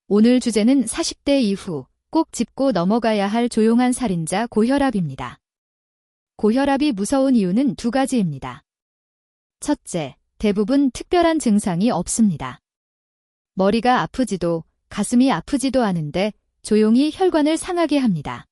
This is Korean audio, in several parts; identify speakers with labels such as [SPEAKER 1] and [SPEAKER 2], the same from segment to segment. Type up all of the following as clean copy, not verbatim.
[SPEAKER 1] 오늘 주제는 40대 이후 꼭 짚고 넘어가야 할 조용한 살인자 고혈압입니다. 고혈압이 무서운 이유는 두 가지입니다. 첫째, 대부분 특별한 증상이 없습니다. 머리가 아프지도 가슴이 아프지도 않은데 조용히 혈관을 상하게 합니다.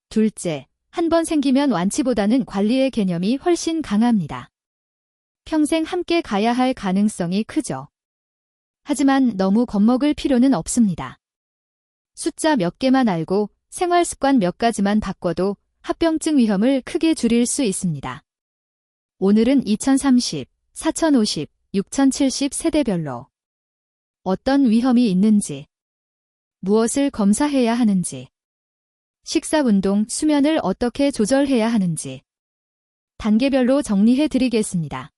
[SPEAKER 1] 둘째, 한 번 생기면 완치보다는 관리의 개념이 훨씬 강합니다. 평생 함께 가야 할 가능성이 크죠. 하지만 너무 겁먹을 필요는 없습니다. 숫자 몇 개만 알고 생활 습관 몇 가지만 바꿔도 합병증 위험을 크게 줄일 수 있습니다. 오늘은 2030, 4050, 6070 세대별로 어떤 위험이 있는지, 무엇을 검사해야 하는지, 식사, 운동, 수면을 어떻게 조절해야 하는지 단계별로 정리해 드리겠습니다.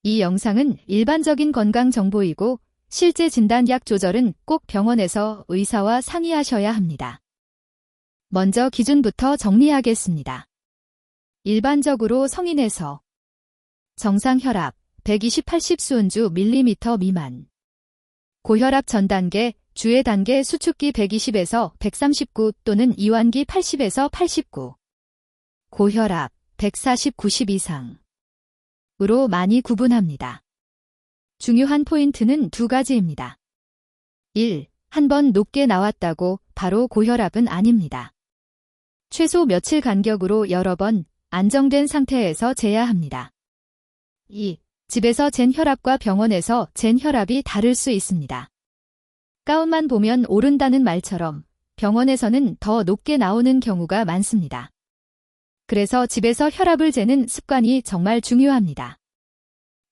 [SPEAKER 1] 이 영상은 일반적인 건강 정보이고 실제 진단약 조절은 꼭 병원에서 의사와 상의하셔야 합니다. 먼저 기준부터 정리하겠습니다. 일반적으로 성인에서 정상 혈압 120/80 수은주 밀리미터 미만, 고혈압 전 단계, 주의 단계 수축기 120에서 139 또는 이완기 80에서 89, 고혈압 140/90 이상으로 많이 구분합니다. 중요한 포인트는 두 가지입니다. 1. 한 번 높게 나왔다고 바로 고혈압은 아닙니다. 최소 며칠 간격으로 여러 번 안정된 상태에서 재야 합니다. 2. 집에서 잰 혈압과 병원에서 잰 혈압이 다를 수 있습니다. 가운만 보면 오른다는 말처럼 병원에서는 더 높게 나오는 경우가 많습니다. 그래서 집에서 혈압을 재는 습관이 정말 중요합니다.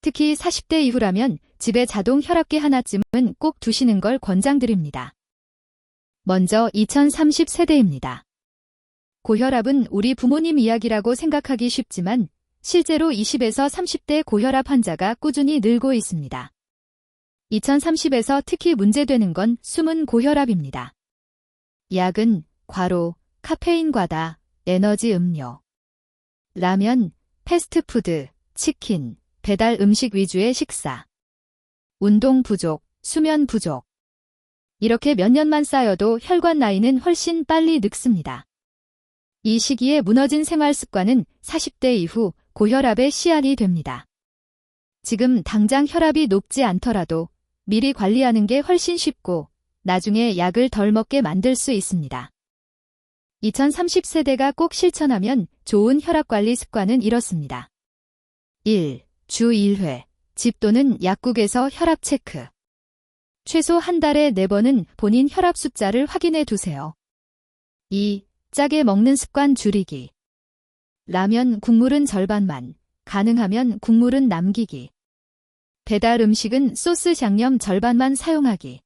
[SPEAKER 1] 특히 40대 이후라면 집에 자동 혈압계 하나쯤은 꼭 두시는 걸 권장드립니다. 먼저 2030 세대입니다. 고혈압은 우리 부모님 이야기라고 생각하기 쉽지만 실제로 20에서 30대 고혈압 환자가 꾸준히 늘고 있습니다. 2030에서 특히 문제되는 건 숨은 고혈압입니다. 약은 과로, 카페인 과다, 에너지 음료, 라면, 패스트푸드, 치킨, 배달 음식 위주의 식사, 운동 부족, 수면 부족. 이렇게 몇 년만 쌓여도 혈관 나이는 훨씬 빨리 늙습니다. 이 시기에 무너진 생활 습관은 40대 이후 고혈압의 시안이 됩니다. 지금 당장 혈압이 높지 않더라도 미리 관리하는 게 훨씬 쉽고 나중에 약을 덜 먹게 만들 수 있습니다. 2030 세대가 꼭 실천하면 좋은 혈압관리 습관은 이렇습니다. 1. 주 1회, 집 또는 약국에서 혈압 체크. 최소 한 달에 4번은 본인 혈압 숫자를 확인해 두세요. 2. 짜게 먹는 습관 줄이기. 라면 국물은 절반만, 가능하면 국물은 남기기. 배달 음식은 소스 양념 절반만 사용하기.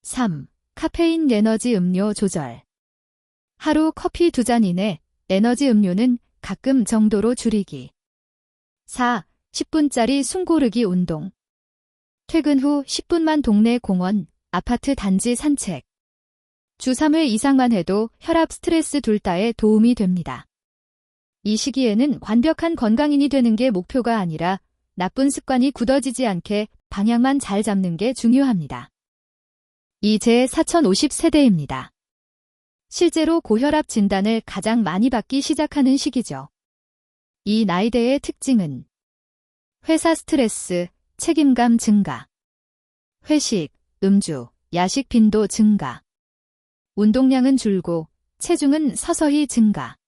[SPEAKER 1] 3. 카페인 에너지 음료 조절. 하루 커피 2잔 이내, 에너지 음료는 가끔 정도로 줄이기. 4. 10분짜리 숨 고르기 운동. 퇴근 후 10분만 동네 공원, 아파트 단지 산책. 주 3회 이상만 해도 혈압, 스트레스 둘 다에 도움이 됩니다. 이 시기에는 완벽한 건강인이 되는 게 목표가 아니라 나쁜 습관이 굳어지지 않게 방향만 잘 잡는 게 중요합니다. 이제 4050 세대입니다. 실제로 고혈압 진단을 가장 많이 받기 시작하는 시기죠. 이 나이대의 특징은 회사 스트레스, 책임감 증가, 회식, 음주, 야식 빈도 증가, 운동량은 줄고 체중은 서서히 증가,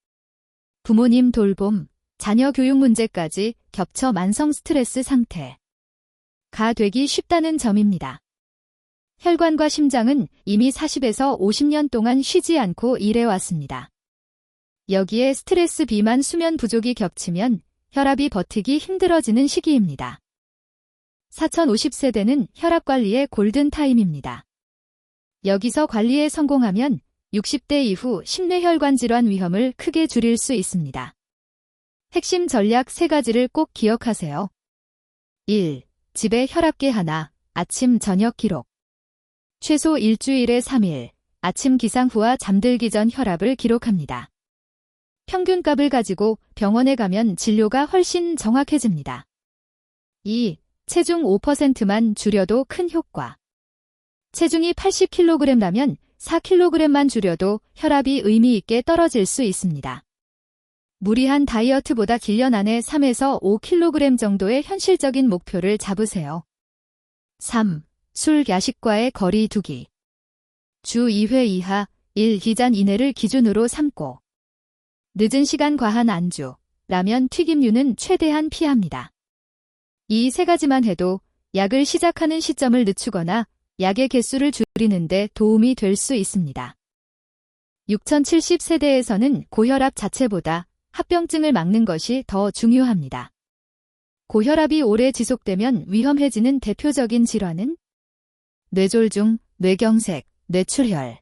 [SPEAKER 1] 부모님 돌봄, 자녀 교육 문제까지 겹쳐 만성 스트레스 상태가 되기 쉽다는 점입니다. 혈관과 심장은 이미 40에서 50년 동안 쉬지 않고 일해왔습니다. 여기에 스트레스 비만 수면 부족이 겹치면 혈압이 버티기 힘들어지는 시기입니다. 4050 세대는 혈압 관리의 골든타임입니다. 여기서 관리에 성공하면 60대 이후 심뇌혈관 질환 위험을 크게 줄일 수 있습니다. 핵심 전략 3가지를 꼭 기억하세요. 1. 집에 혈압계 하나, 아침 저녁 기록. 최소 일주일에 3일, 아침 기상 후와 잠들기 전 혈압을 기록합니다. 평균값을 가지고 병원에 가면 진료가 훨씬 정확해집니다. 2. 체중 5%만 줄여도 큰 효과. 체중이 80kg라면 4kg만 줄여도 혈압이 의미 있게 떨어질 수 있습니다. 무리한 다이어트보다 1년 안에 3에서 5kg 정도의 현실적인 목표를 잡으세요. 3. 술, 야식과의 거리 두기. 주 2회 이하 1기잔 이내를 기준으로 삼고 늦은 시간 과한 안주, 라면, 튀김류는 최대한 피합니다. 이 세 가지만 해도 약을 시작하는 시점을 늦추거나 약의 개수를 줄이는 데 도움이 될 수 있습니다. 6070세대에서는 고혈압 자체보다 합병증을 막는 것이 더 중요합니다. 고혈압이 오래 지속되면 위험해지는 대표적인 질환은 뇌졸중, 뇌경색, 뇌출혈,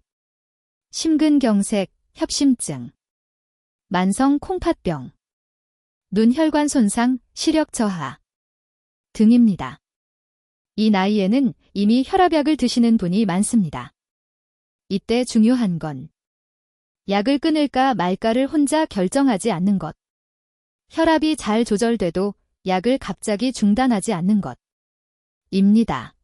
[SPEAKER 1] 심근경색, 협심증, 만성 콩팥병, 눈혈관 손상, 시력 저하 등입니다. 이 나이에는 이미 혈압약을 드시는 분이 많습니다. 이때 중요한 건 약을 끊을까 말까를 혼자 결정하지 않는 것. 혈압이 잘 조절돼도 약을 갑자기 중단하지 않는 것. 입니다.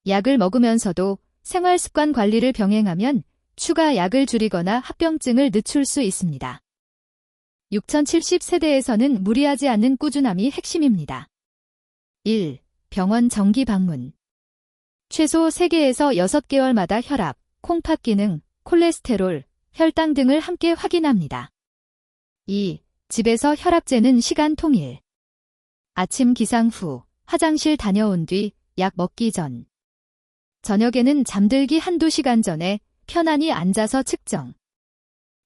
[SPEAKER 1] 약을 먹으면서도 생활습관 관리를 병행하면 추가 약을 줄이거나 합병증을 늦출 수 있습니다. 6070세대에서는 무리하지 않는 꾸준함이 핵심입니다. 1. 병원 정기 방문. 최소 3개에서 6개월마다 혈압, 콩팥 기능, 콜레스테롤, 혈당 등을 함께 확인합니다. 2. 집에서 혈압 재는 시간 통일. 아침 기상 후, 화장실 다녀온 뒤, 약 먹기 전. 저녁에는 잠들기 한두 시간 전에 편안히 앉아서 측정.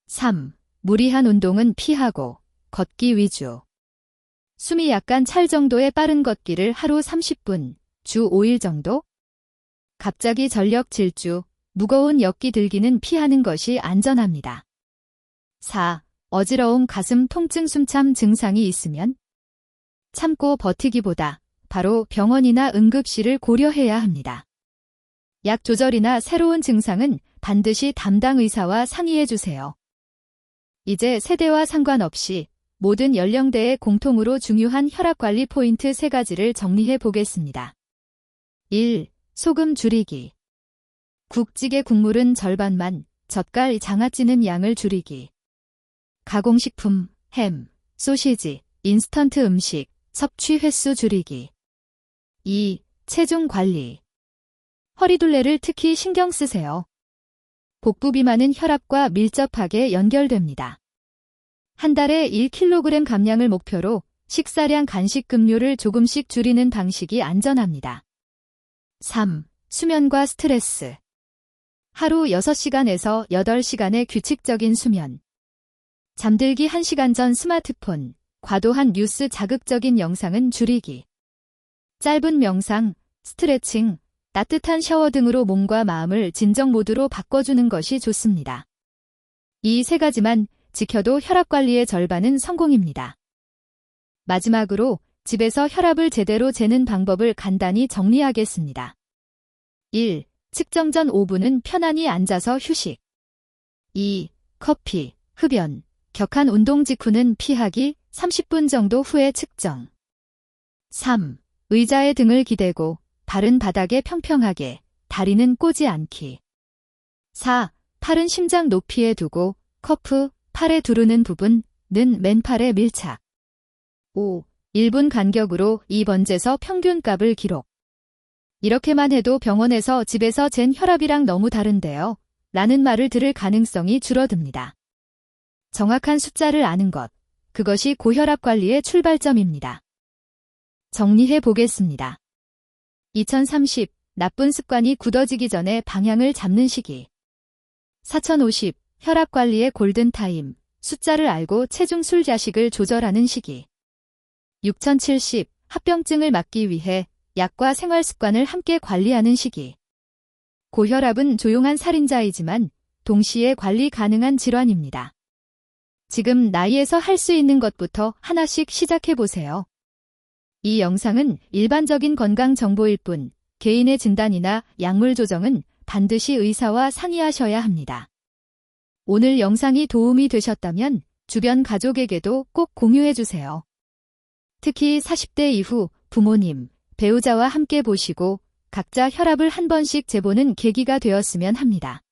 [SPEAKER 1] 3. 무리한 운동은 피하고 걷기 위주. 숨이 약간 찰 정도의 빠른 걷기를 하루 30분, 주 5일 정도? 갑자기 전력 질주, 무거운 역기 들기는 피하는 것이 안전합니다. 4. 어지러움, 가슴 통증, 숨참 증상이 있으면 참고 버티기보다 바로 병원이나 응급실을 고려해야 합니다. 약 조절이나 새로운 증상은 반드시 담당 의사와 상의해 주세요. 이제 세대와 상관없이 모든 연령대에 공통으로 중요한 혈압관리 포인트 3가지를 정리해 보겠습니다. 1. 소금 줄이기. 국찌개 국물은 절반만, 젓갈 장아찌는 양을 줄이기. 가공식품, 햄, 소시지, 인스턴트 음식, 섭취 횟수 줄이기. 2. 체중 관리. 허리둘레를 특히 신경 쓰세요. 복부 비만은 혈압과 밀접하게 연결됩니다. 한 달에 1kg 감량을 목표로 식사량, 간식, 급료를 조금씩 줄이는 방식이 안전합니다. 3. 수면과 스트레스. 하루 6시간에서 8시간의 규칙적인 수면. 잠들기 1시간 전 스마트폰, 과도한 뉴스, 자극적인 영상은 줄이기. 짧은 명상, 스트레칭, 따뜻한 샤워 등으로 몸과 마음을 진정 모드로 바꿔주는 것이 좋습니다. 이 3가지만 지켜도 혈압 관리의 절반은 성공입니다. 마지막으로 집에서 혈압을 제대로 재는 방법을 간단히 정리하겠습니다. 1. 측정 전 5분은 편안히 앉아서 휴식. 2. 커피, 흡연, 격한 운동 직후는 피하기, 30분 정도 후에 측정. 3. 의자에 등을 기대고 발은 바닥에 평평하게, 다리는 꼬지 않기. 4. 팔은 심장 높이에 두고 커프, 팔에 두르는 부분은 맨팔에 밀착. 5. 1분 간격으로 이 번제서 평균값을 기록. 이렇게만 해도 병원에서 집에서 잰 혈압이랑 너무 다른데요? 라는 말을 들을 가능성이 줄어듭니다. 정확한 숫자를 아는 것, 그것이 고혈압 관리의 출발점입니다. 정리해 보겠습니다. 2030, 나쁜 습관이 굳어지기 전에 방향을 잡는 시기. 4050, 혈압 관리의 골든타임, 숫자를 알고 체중, 술, 야식을 조절하는 시기. 6070, 합병증을 막기 위해 약과 생활습관을 함께 관리하는 시기. 고혈압은 조용한 살인자이지만 동시에 관리 가능한 질환입니다. 지금 나이에서 할 수 있는 것부터 하나씩 시작해 보세요. 이 영상은 일반적인 건강 정보일 뿐, 개인의 진단이나 약물 조정은 반드시 의사와 상의하셔야 합니다. 오늘 영상이 도움이 되셨다면 주변 가족에게도 꼭 공유해 주세요. 특히 40대 이후 부모님, 배우자와 함께 보시고 각자 혈압을 한 번씩 재보는 계기가 되었으면 합니다.